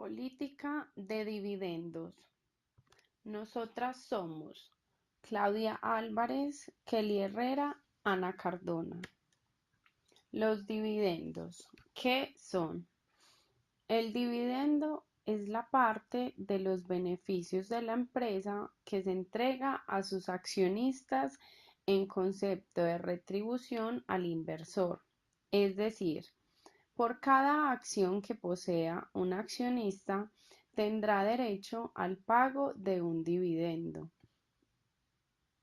Política de dividendos. Nosotras somos Claudia Álvarez, Kelly Herrera, Ana Cardona. Los dividendos. ¿Qué son? El dividendo es la parte de los beneficios de la empresa que se entrega a sus accionistas en concepto de retribución al inversor. Es decir, por cada acción que posea un accionista, tendrá derecho al pago de un dividendo.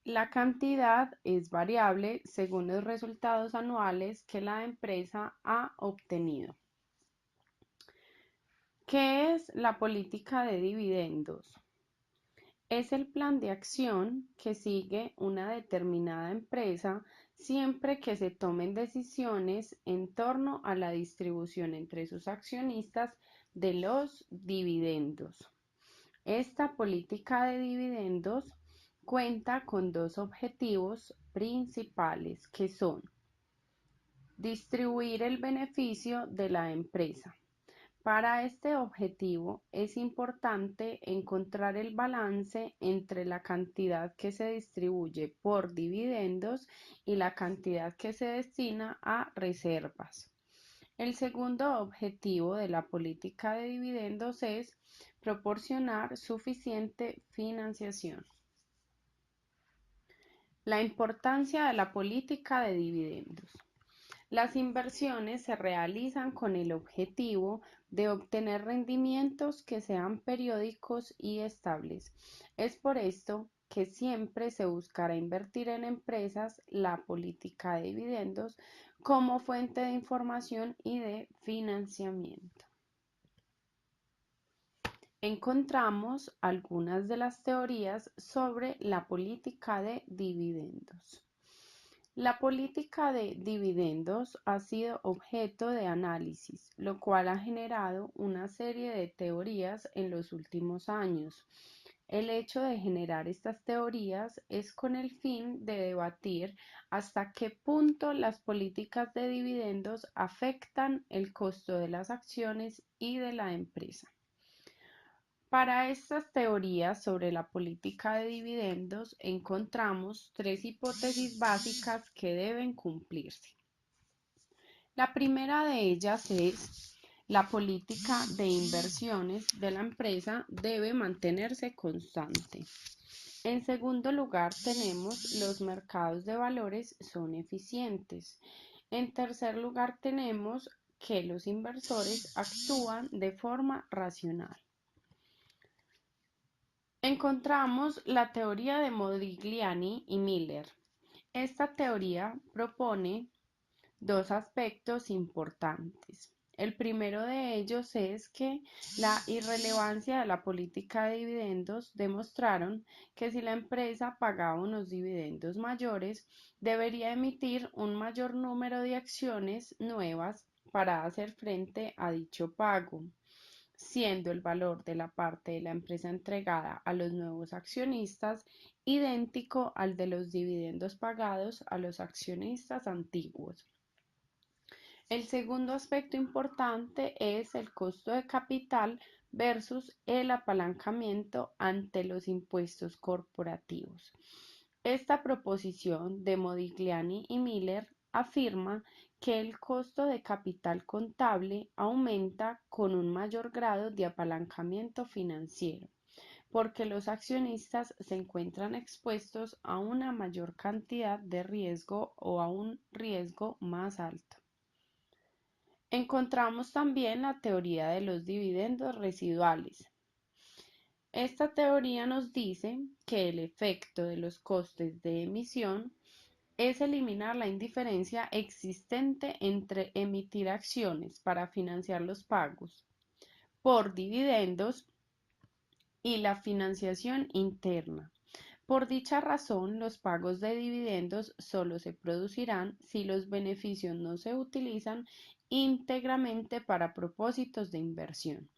La cantidad es variable según los resultados anuales que la empresa ha obtenido. ¿Qué es la política de dividendos? Es el plan de acción que sigue una determinada empresa siempre que se tomen decisiones en torno a la distribución entre sus accionistas de los dividendos. Esta política de dividendos cuenta con dos objetivos principales que son distribuir el beneficio de la empresa. Para este objetivo es importante encontrar el balance entre la cantidad que se distribuye por dividendos y la cantidad que se destina a reservas. El segundo objetivo de la política de dividendos es proporcionar suficiente financiación. La importancia de la política de dividendos. Las inversiones se realizan con el objetivo de obtener rendimientos que sean periódicos y estables. Es por esto que siempre se buscará invertir en empresas la política de dividendos como fuente de información y de financiamiento. Encontramos algunas de las teorías sobre la política de dividendos. La política de dividendos ha sido objeto de análisis, lo cual ha generado una serie de teorías en los últimos años. El hecho de generar estas teorías es con el fin de debatir hasta qué punto las políticas de dividendos afectan el costo de las acciones y de la empresa. Para estas teorías sobre la política de dividendos encontramos tres hipótesis básicas que deben cumplirse. La primera de ellas es la política de inversiones de la empresa debe mantenerse constante. En segundo lugar, tenemos los mercados de valores son eficientes. En tercer lugar, tenemos que los inversores actúan de forma racional. Encontramos la teoría de Modigliani y Miller. Esta teoría propone dos aspectos importantes. El primero de ellos es que la irrelevancia de la política de dividendos demostraron que si la empresa pagaba unos dividendos mayores, debería emitir un mayor número de acciones nuevas para hacer frente a dicho pago, siendo el valor de la parte de la empresa entregada a los nuevos accionistas idéntico al de los dividendos pagados a los accionistas antiguos. El segundo aspecto importante es el costo de capital versus el apalancamiento ante los impuestos corporativos. Esta proposición de Modigliani y Miller afirma que el costo de capital contable aumenta con un mayor grado de apalancamiento financiero, porque los accionistas se encuentran expuestos a una mayor cantidad de riesgo o a un riesgo más alto. Encontramos también la teoría de los dividendos residuales. Esta teoría nos dice que el efecto de los costes de emisión es eliminar la indiferencia existente entre emitir acciones para financiar los pagos por dividendos y la financiación interna. Por dicha razón, los pagos de dividendos solo se producirán si los beneficios no se utilizan íntegramente para propósitos de inversión.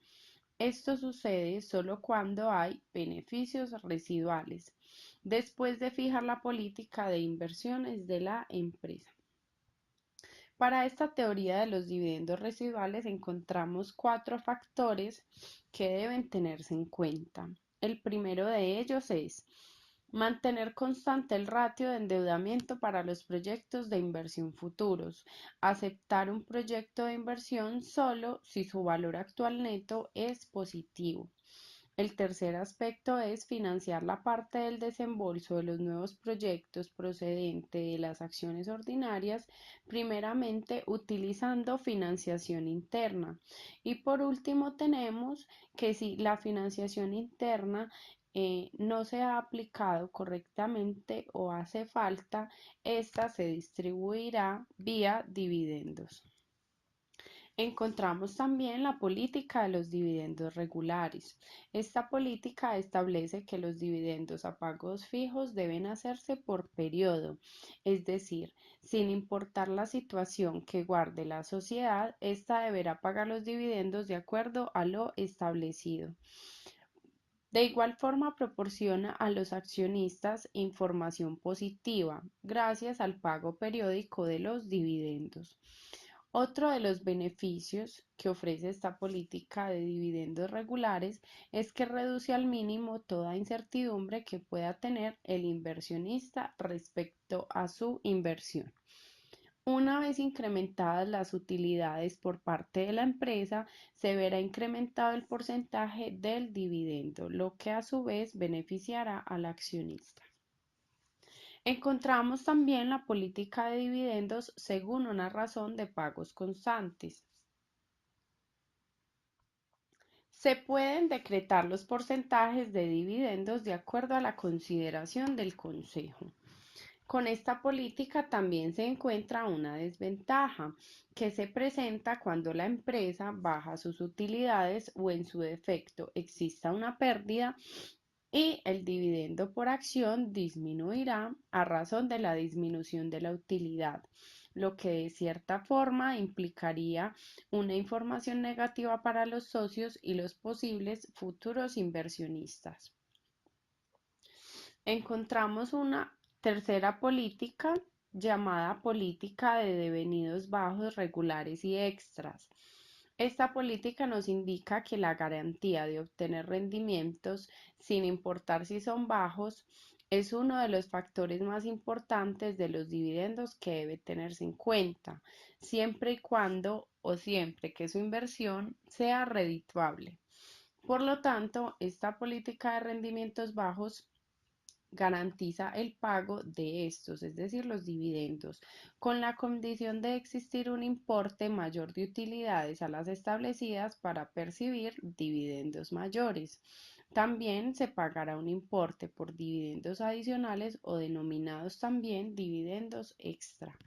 Esto sucede solo cuando hay beneficios residuales, después de fijar la política de inversiones de la empresa. Para esta teoría de los dividendos residuales encontramos cuatro factores que deben tenerse en cuenta. El primero de ellos es mantener constante el ratio de endeudamiento para los proyectos de inversión futuros. Aceptar un proyecto de inversión solo si su valor actual neto es positivo. El tercer aspecto es financiar la parte del desembolso de los nuevos proyectos procedente de las acciones ordinarias, primeramente utilizando financiación interna. Y por último tenemos que si la financiación interna no se ha aplicado correctamente o hace falta, esta se distribuirá vía dividendos. Encontramos también la política de los dividendos regulares. Esta política establece que los dividendos a pagos fijos deben hacerse por periodo, es decir, sin importar la situación que guarde la sociedad, ésta deberá pagar los dividendos de acuerdo a lo establecido. De igual forma, proporciona a los accionistas información positiva gracias al pago periódico de los dividendos. Otro de los beneficios que ofrece esta política de dividendos regulares es que reduce al mínimo toda incertidumbre que pueda tener el inversionista respecto a su inversión. Una vez incrementadas las utilidades por parte de la empresa, se verá incrementado el porcentaje del dividendo, lo que a su vez beneficiará al accionista. Encontramos también la política de dividendos según una razón de pagos constantes. Se pueden decretar los porcentajes de dividendos de acuerdo a la consideración del Consejo. Con esta política también se encuentra una desventaja que se presenta cuando la empresa baja sus utilidades o en su defecto exista una pérdida y el dividendo por acción disminuirá a razón de la disminución de la utilidad, lo que de cierta forma implicaría una información negativa para los socios y los posibles futuros inversionistas. Encontramos una tercera política llamada política de devenidos bajos, regulares y extras. Esta política nos indica que la garantía de obtener rendimientos, sin importar si son bajos, es uno de los factores más importantes de los dividendos que debe tenerse en cuenta, siempre y cuando o siempre que su inversión sea redituable. Por lo tanto, esta política de rendimientos bajos garantiza el pago de estos, es decir, los dividendos, con la condición de existir un importe mayor de utilidades a las establecidas para percibir dividendos mayores. También se pagará un importe por dividendos adicionales o denominados también dividendos extra.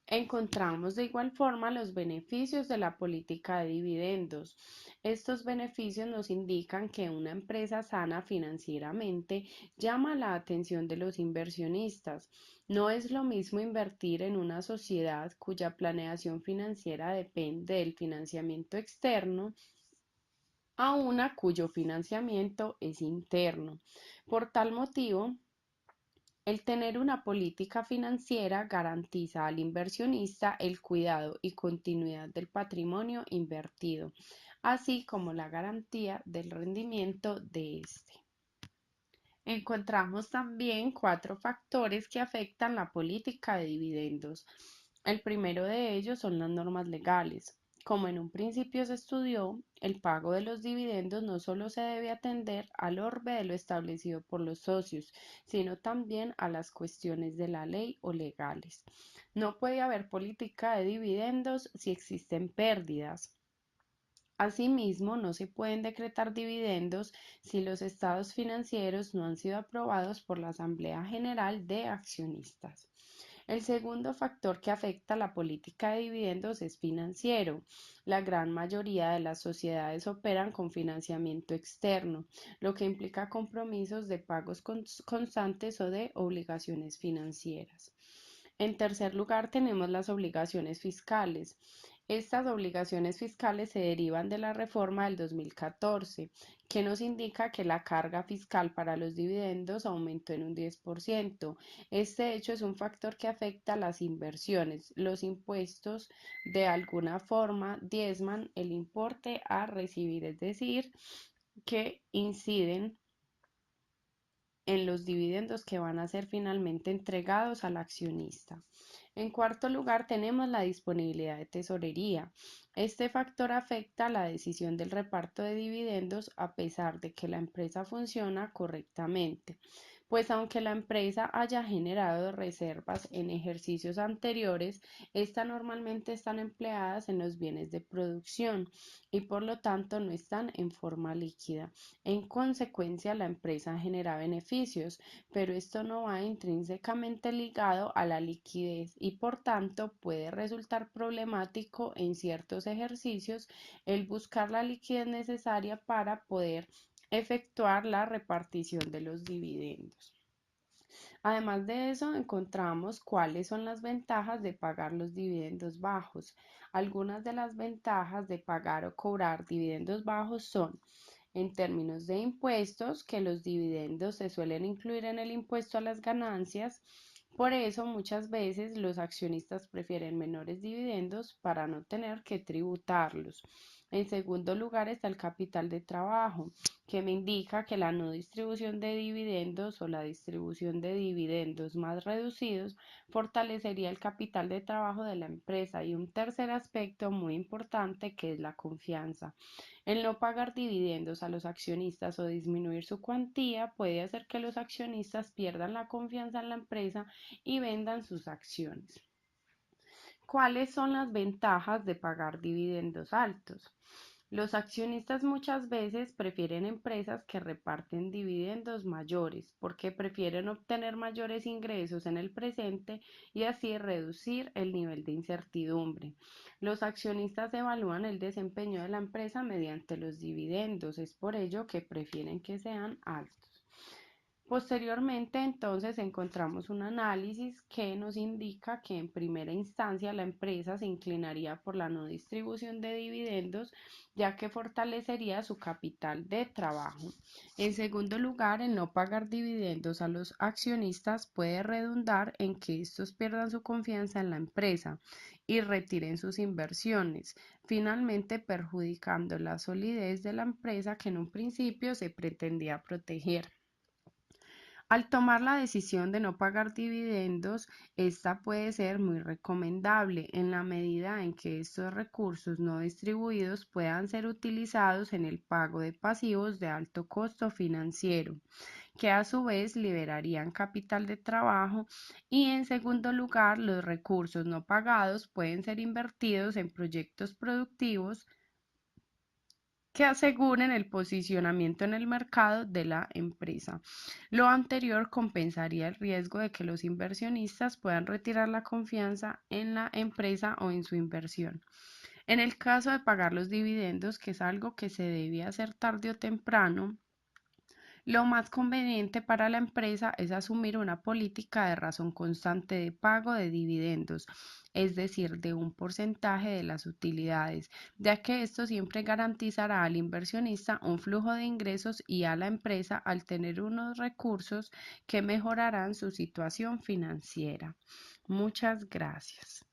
Encontramos de igual forma los beneficios de la política de dividendos. Estos beneficios nos indican que una empresa sana financieramente llama la atención de los inversionistas. No es lo mismo invertir en una sociedad cuya planeación financiera depende del financiamiento externo a una cuyo financiamiento es interno. Por tal motivo, el tener una política financiera garantiza al inversionista el cuidado y continuidad del patrimonio invertido, así como la garantía del rendimiento de este. Encontramos también cuatro factores que afectan la política de dividendos. El primero de ellos son las normas legales. Como en un principio se estudió, el pago de los dividendos no solo se debe atender al orbe de lo establecido por los socios, sino también a las cuestiones de la ley o legales. No puede haber política de dividendos si existen pérdidas. Asimismo, no se pueden decretar dividendos si los estados financieros no han sido aprobados por la Asamblea General de Accionistas. El segundo factor que afecta la política de dividendos es financiero. La gran mayoría de las sociedades operan con financiamiento externo, lo que implica compromisos de pagos constantes o de obligaciones financieras. En tercer lugar, tenemos las obligaciones fiscales. Estas obligaciones fiscales se derivan de la reforma del 2014, que nos indica que la carga fiscal para los dividendos aumentó en un 10%. Este hecho es un factor que afecta las inversiones. Los impuestos de alguna forma diezman el importe a recibir, es decir, que inciden en los dividendos que van a ser finalmente entregados al accionista. En cuarto lugar, tenemos la disponibilidad de tesorería. Este factor afecta la decisión del reparto de dividendos a pesar de que la empresa funciona correctamente, pues aunque la empresa haya generado reservas en ejercicios anteriores, estas normalmente están empleadas en los bienes de producción y por lo tanto no están en forma líquida. En consecuencia, la empresa genera beneficios, pero esto no va intrínsecamente ligado a la liquidez y por tanto puede resultar problemático en ciertos ejercicios el buscar la liquidez necesaria para poder efectuar la repartición de los dividendos. Además de eso, encontramos cuáles son las ventajas de pagar los dividendos bajos. Algunas de las ventajas de pagar o cobrar dividendos bajos son en términos de impuestos, que los dividendos se suelen incluir en el impuesto a las ganancias. Por eso muchas veces los accionistas prefieren menores dividendos para no tener que tributarlos. En segundo lugar está el capital de trabajo, que me indica que la no distribución de dividendos o la distribución de dividendos más reducidos fortalecería el capital de trabajo de la empresa. Y un tercer aspecto muy importante que es la confianza. El no pagar dividendos a los accionistas o disminuir su cuantía puede hacer que los accionistas pierdan la confianza en la empresa y vendan sus acciones. ¿Cuáles son las ventajas de pagar dividendos altos? Los accionistas muchas veces prefieren empresas que reparten dividendos mayores porque prefieren obtener mayores ingresos en el presente y así reducir el nivel de incertidumbre. Los accionistas evalúan el desempeño de la empresa mediante los dividendos, es por ello que prefieren que sean altos. Posteriormente, entonces, encontramos un análisis que nos indica que en primera instancia la empresa se inclinaría por la no distribución de dividendos, ya que fortalecería su capital de trabajo. En segundo lugar, el no pagar dividendos a los accionistas puede redundar en que estos pierdan su confianza en la empresa y retiren sus inversiones, finalmente perjudicando la solidez de la empresa que en un principio se pretendía proteger. Al tomar la decisión de no pagar dividendos, esta puede ser muy recomendable en la medida en que estos recursos no distribuidos puedan ser utilizados en el pago de pasivos de alto costo financiero, que a su vez liberarían capital de trabajo y en segundo lugar, los recursos no pagados pueden ser invertidos en proyectos productivos que aseguren el posicionamiento en el mercado de la empresa. Lo anterior compensaría el riesgo de que los inversionistas puedan retirar la confianza en la empresa o en su inversión. En el caso de pagar los dividendos, que es algo que se debe hacer tarde o temprano, lo más conveniente para la empresa es asumir una política de razón constante de pago de dividendos, es decir, de un porcentaje de las utilidades, ya que esto siempre garantizará al inversionista un flujo de ingresos y a la empresa al tener unos recursos que mejorarán su situación financiera. Muchas gracias.